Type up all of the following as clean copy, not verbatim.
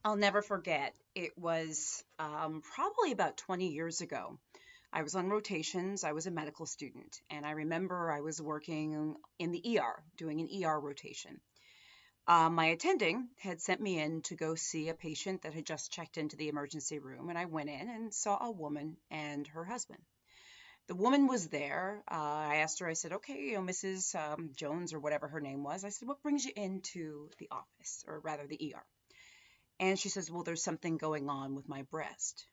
I'll never forget. It was probably about 20 years ago. I was on rotations. I was a medical student, and I remember I was working in the ER, doing an ER rotation. My attending had sent me in to go see a patient that had just checked into the emergency room, and I went in and saw a woman and her husband. The woman was there. I asked her, I said, okay, Mrs. Jones or whatever her name was. I said, what brings you into the office, or rather the ER? And she says, well, there's something going on with my breast.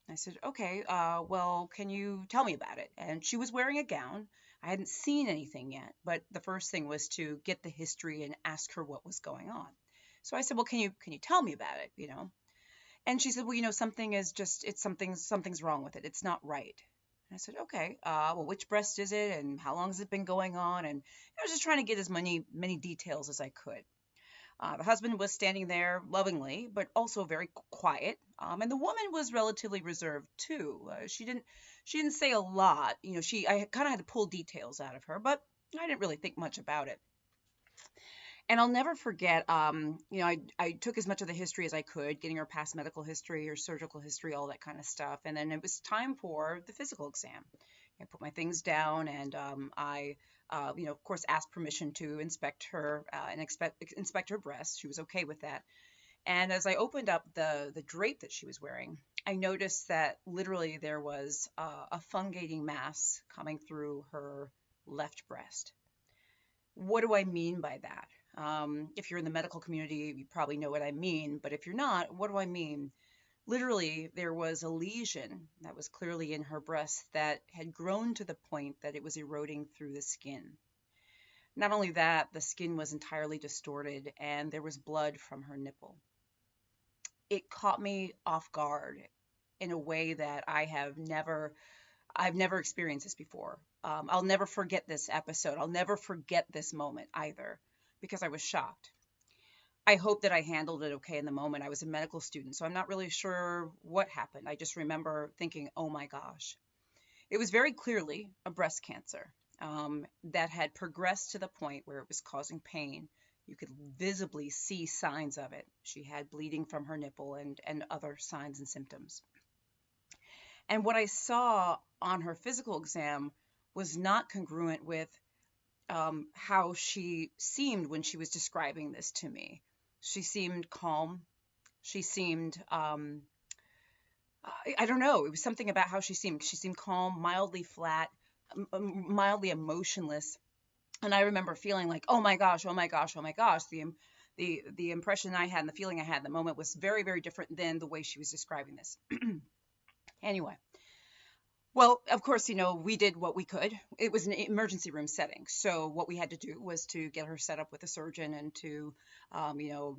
I said, okay, well, can you tell me about it? And she was wearing a gown. I hadn't seen anything yet, but the first thing was to get the history and ask her what was going on. So I said, well, can you tell me about it, And she said, well, something is just, it's something's wrong with it. It's not right. And I said, okay, well, which breast is it and how long has it been going on? And I was just trying to get as many details as I could. The husband was standing there lovingly, but also very quiet. And the woman was relatively reserved too. She didn't say a lot. I kind of had to pull details out of her, but I didn't really think much about it. And I'll never forget, I took as much of the history as I could, getting her past medical history, her surgical history, all that kind of stuff. And then it was time for the physical exam. I put my things down and of course, asked permission to inspect her inspect her breast. She was okay with that. And as I opened up the drape that she was wearing, I noticed that literally there was a fungating mass coming through her left breast. What do I mean by that? If you're in the medical community, you probably know what I mean. But if you're not, what do I mean? Literally, there was a lesion that was clearly in her breast that had grown to the point that it was eroding through the skin. Not only that, the skin was entirely distorted and there was blood from her nipple. It caught me off guard in a way that I've never experienced this before. I'll never forget this episode. I'll never forget this moment either because I was shocked. I hope that I handled it okay in the moment. I was a medical student, so I'm not really sure what happened. I just remember thinking, oh my gosh. It was very clearly a breast cancer that had progressed to the point where it was causing pain. You could visibly see signs of it. She had bleeding from her nipple and other signs and symptoms. And what I saw on her physical exam was not congruent with how she seemed when she was describing this to me. She seemed calm. She seemed, I don't know, it was something about how she seemed. She seemed calm, mildly flat, mildly emotionless. And I remember feeling like, oh my gosh, oh my gosh, oh my gosh. The impression I had and the feeling I had in the moment was very, very different than the way she was describing this. Anyway, well, of course, we did what we could. It was an emergency room setting. So what we had to do was to get her set up with a surgeon and to,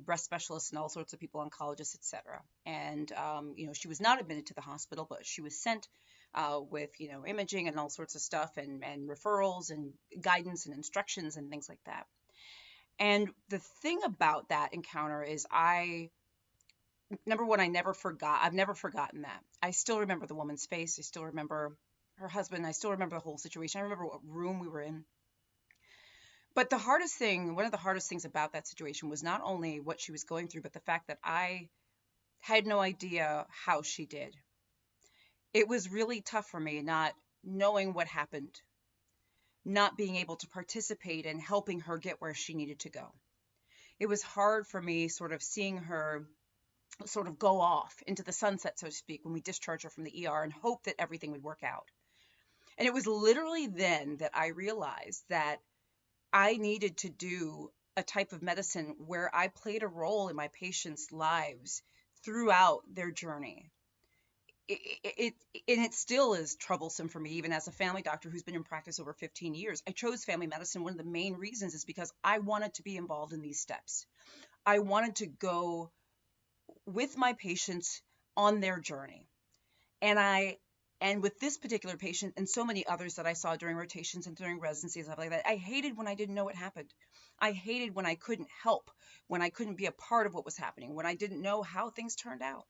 breast specialists and all sorts of people, oncologists, etc. And, she was not admitted to the hospital, but she was sent with, imaging and all sorts of stuff and referrals and guidance and instructions and things like that. And the thing about that encounter is number one, I've never forgotten that. I still remember the woman's face. I still remember her husband. I still remember the whole situation. I remember what room we were in. But one of the hardest things about that situation was not only what she was going through, but the fact that I had no idea how she did. It was really tough for me not knowing what happened, not being able to participate in helping her get where she needed to go. It was hard for me sort of seeing her sort of go off into the sunset, so to speak, when we discharged her from the ER and hope that everything would work out. And it was literally then that I realized that I needed to do a type of medicine where I played a role in my patients' lives throughout their journey. And it still is troublesome for me, even as a family doctor who's been in practice over 15 years. I chose family medicine. One of the main reasons is because I wanted to be involved in these steps. I wanted to go with my patients on their journey. And with this particular patient and so many others that I saw during rotations and during residency and stuff like that, I hated when I didn't know what happened. I hated when I couldn't help, when I couldn't be a part of what was happening, when I didn't know how things turned out.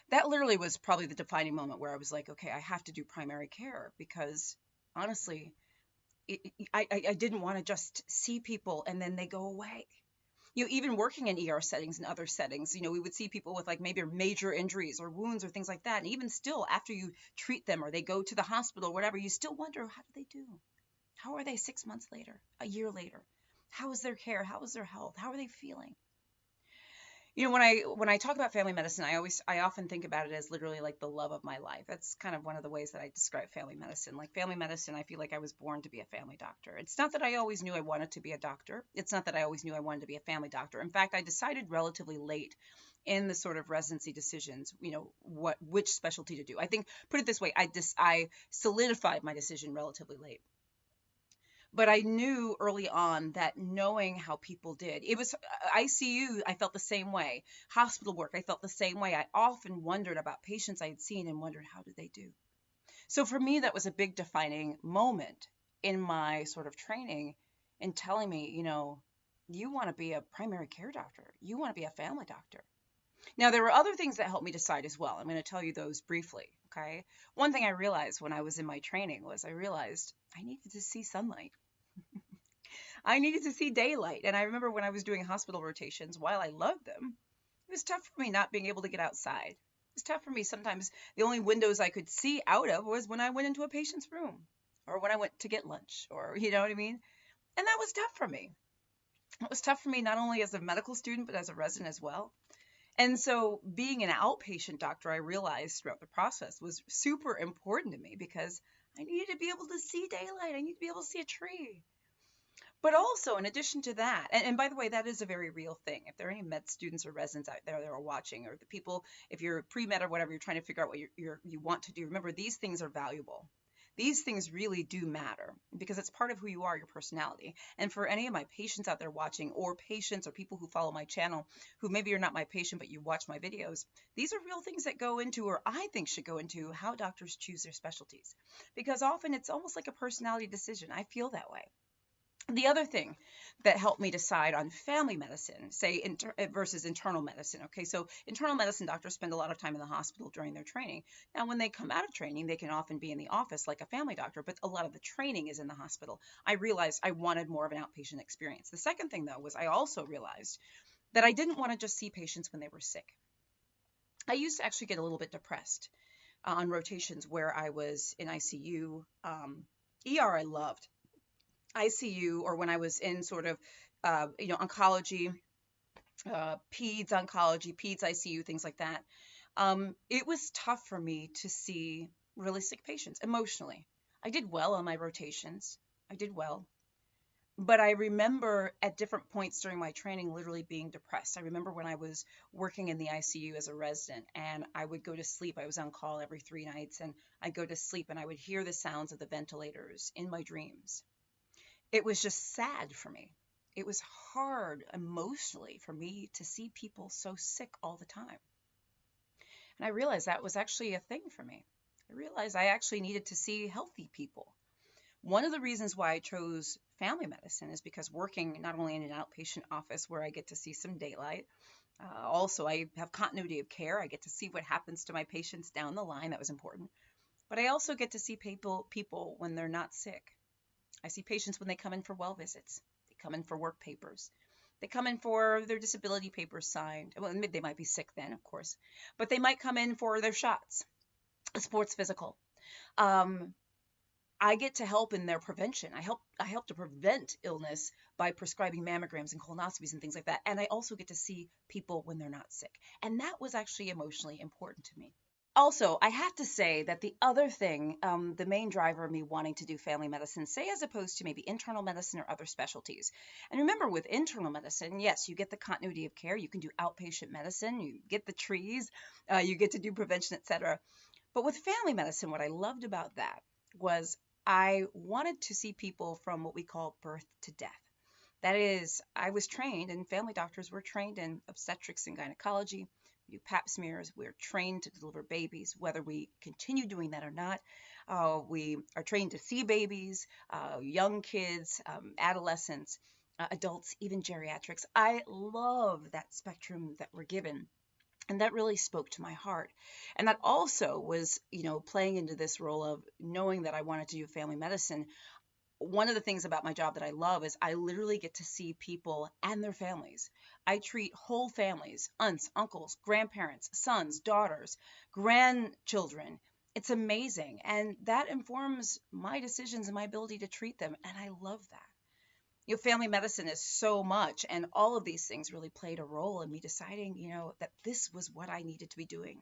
That literally was probably the defining moment where I was like, okay, I have to do primary care because honestly, I didn't want to just see people and then they go away. even working in ER settings and other settings, we would see people with like maybe major injuries or wounds or things like that. And even still, after you treat them or they go to the hospital or whatever, you still wonder, how do they do? How are they 6 months later, a year later? How is their care? How is their health? How are they feeling? When I talk about family medicine, I often think about it as literally like the love of my life. That's kind of one of the ways that I describe family medicine. Like family medicine, I feel like I was born to be a family doctor. It's not that I always knew I wanted to be a doctor. It's not that I always knew I wanted to be a family doctor. In fact, I decided relatively late in the sort of residency decisions, which specialty to do. I think, put it this way, I solidified my decision relatively late. But I knew early on that knowing how people did, it was ICU, I felt the same way. Hospital work, I felt the same way. I often wondered about patients I had seen and wondered, how did they do? So for me, that was a big defining moment in my sort of training in telling me, you want to be a primary care doctor. You want to be a family doctor. Now, there were other things that helped me decide as well. I'm going to tell you those briefly. Okay. One thing I realized when I was in my training was I realized I needed to see sunlight. I needed to see daylight. And I remember when I was doing hospital rotations, while I loved them, it was tough for me not being able to get outside. It was tough for me. Sometimes the only windows I could see out of was when I went into a patient's room or when I went to get lunch, or you know what I mean? And that was tough for me. It was tough for me not only as a medical student, but as a resident as well. And so being an outpatient doctor, I realized throughout the process was super important to me because I needed to be able to see daylight. I needed to be able to see a tree. But also, in addition to that, and by the way, that is a very real thing. If there are any med students or residents out there that are watching, or the people, if you're pre-med or whatever, you're trying to figure out what you want to do, remember, these things are valuable. These things really do matter because it's part of who you are, your personality. And for any of my patients out there watching, or patients or people who follow my channel, who maybe you're not my patient, but you watch my videos, these are real things that go into, or I think should go into, how doctors choose their specialties. Because often it's almost like a personality decision. I feel that way. The other thing that helped me decide on family medicine, say versus internal medicine. Okay, so internal medicine doctors spend a lot of time in the hospital during their training. Now, when they come out of training, they can often be in the office like a family doctor, but a lot of the training is in the hospital. I realized I wanted more of an outpatient experience. The second thing, though, was I also realized that I didn't want to just see patients when they were sick. I used to actually get a little bit depressed on rotations where I was in ICU. ER I loved. ICU, or when I was in sort of, oncology, peds oncology, peds ICU, things like that. It was tough for me to see really sick patients emotionally. I did well on my rotations. I did well. But I remember at different points during my training literally being depressed. I remember when I was working in the ICU as a resident and I would go to sleep. I was on call every 3 nights and I'd go to sleep and I would hear the sounds of the ventilators in my dreams. It was just sad for me. It was hard emotionally for me to see people so sick all the time. And I realized that was actually a thing for me. I realized I actually needed to see healthy people. One of the reasons why I chose family medicine is because working not only in an outpatient office where I get to see some daylight, also I have continuity of care. I get to see what happens to my patients down the line. That was important. But I also get to see people when they're not sick. I see patients when they come in for well visits. They come in for work papers. They come in for their disability papers signed. Well, they might be sick then, of course, but they might come in for their shots, a sports physical. I get to help in their prevention. I help to prevent illness by prescribing mammograms and colonoscopies and things like that. And I also get to see people when they're not sick. And that was actually emotionally important to me. Also, I have to say that the other thing, the main driver of me wanting to do family medicine, say as opposed to maybe internal medicine or other specialties. And remember, with internal medicine, yes, you get the continuity of care. You can do outpatient medicine. You get the trees. You get to do prevention, etc. But with family medicine, what I loved about that was I wanted to see people from what we call birth to death. That is, I was trained, and family doctors were trained in obstetrics and gynecology. We do pap smears. We're trained to deliver babies, whether we continue doing that or not. We are trained to see babies, young kids, adolescents, adults, even geriatrics. I love that spectrum that we're given. And that really spoke to my heart. And that also was, playing into this role of knowing that I wanted to do family medicine. one of the things about my job that I love is I literally get to see people and their families. I treat whole families, aunts, uncles, grandparents, sons, daughters, grandchildren. It's amazing. And that informs my decisions and my ability to treat them. And I love that. Family medicine is so much, and all of these things really played a role in me deciding, that this was what I needed to be doing.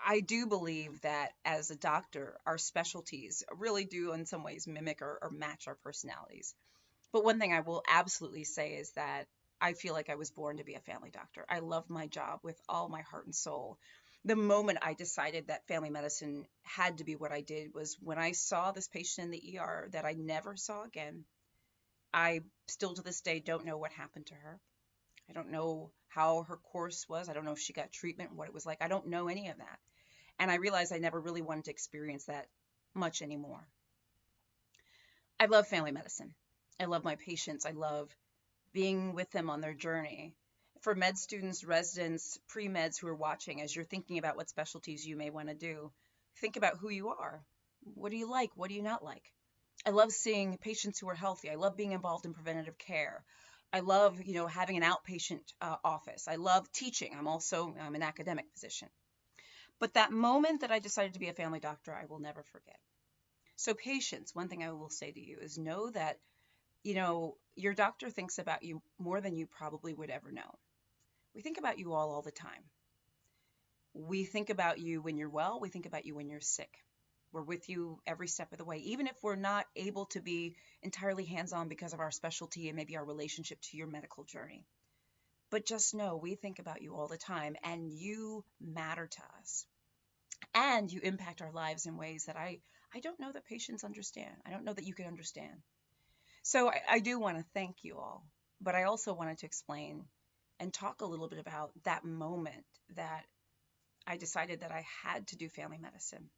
I do believe that as a doctor, our specialties really do, in some ways, mimic or match our personalities. But one thing I will absolutely say is that I feel like I was born to be a family doctor. I love my job with all my heart and soul. The moment I decided that family medicine had to be what I did was when I saw this patient in the ER that I never saw again. I still to this day don't know what happened to her. I don't know how her course was. I don't know if she got treatment, what it was like. I don't know any of that. And I realized I never really wanted to experience that much anymore. I love family medicine. I love my patients. I love being with them on their journey. For med students, residents, pre-meds who are watching, as you're thinking about what specialties you may want to do, think about who you are. What do you like? What do you not like? I love seeing patients who are healthy. I love being involved in preventative care. I love, having an outpatient office. I love teaching. I'm an academic physician. But that moment that I decided to be a family doctor, I will never forget. So patients, one thing I will say to you is know that, your doctor thinks about you more than you probably would ever know. We think about you all the time. We think about you when you're well. We think about you when you're sick. We're with you every step of the way, even if we're not able to be entirely hands-on because of our specialty and maybe our relationship to your medical journey. But just know we think about you all the time, and you matter to us. And you impact our lives in ways that I don't know that patients understand. I don't know that you can understand. So I do want to thank you all, but I also wanted to explain and talk a little bit about that moment that I decided that I had to do family medicine.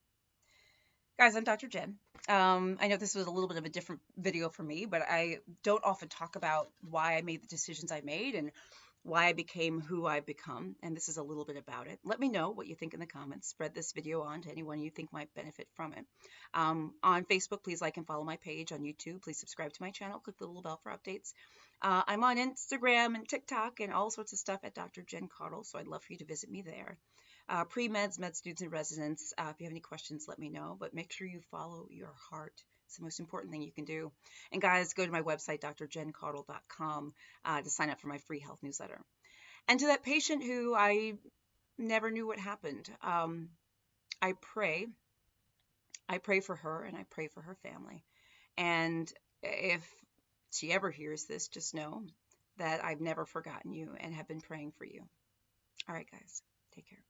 Guys, I'm Dr. Jen. I know this was a little bit of a different video for me, but I don't often talk about why I made the decisions I made and why I became who I've become, and this is a little bit about it. Let me know what you think in the comments. Spread this video on to anyone you think might benefit from it. On Facebook, please like and follow my page. On YouTube, please subscribe to my channel. Click the little bell for updates. I'm on Instagram and TikTok and all sorts of stuff at Dr. Jen Caudle, so I'd love for you to visit me there. Pre-meds, med students, and residents, if you have any questions, let me know, but make sure you follow your heart. It's the most important thing you can do. And guys, go to my website, drjencaudle.com, to sign up for my free health newsletter. And to that patient who I never knew what happened, I pray for her and I pray for her family. And if she ever hears this, just know that I've never forgotten you and have been praying for you. All right, guys, take care.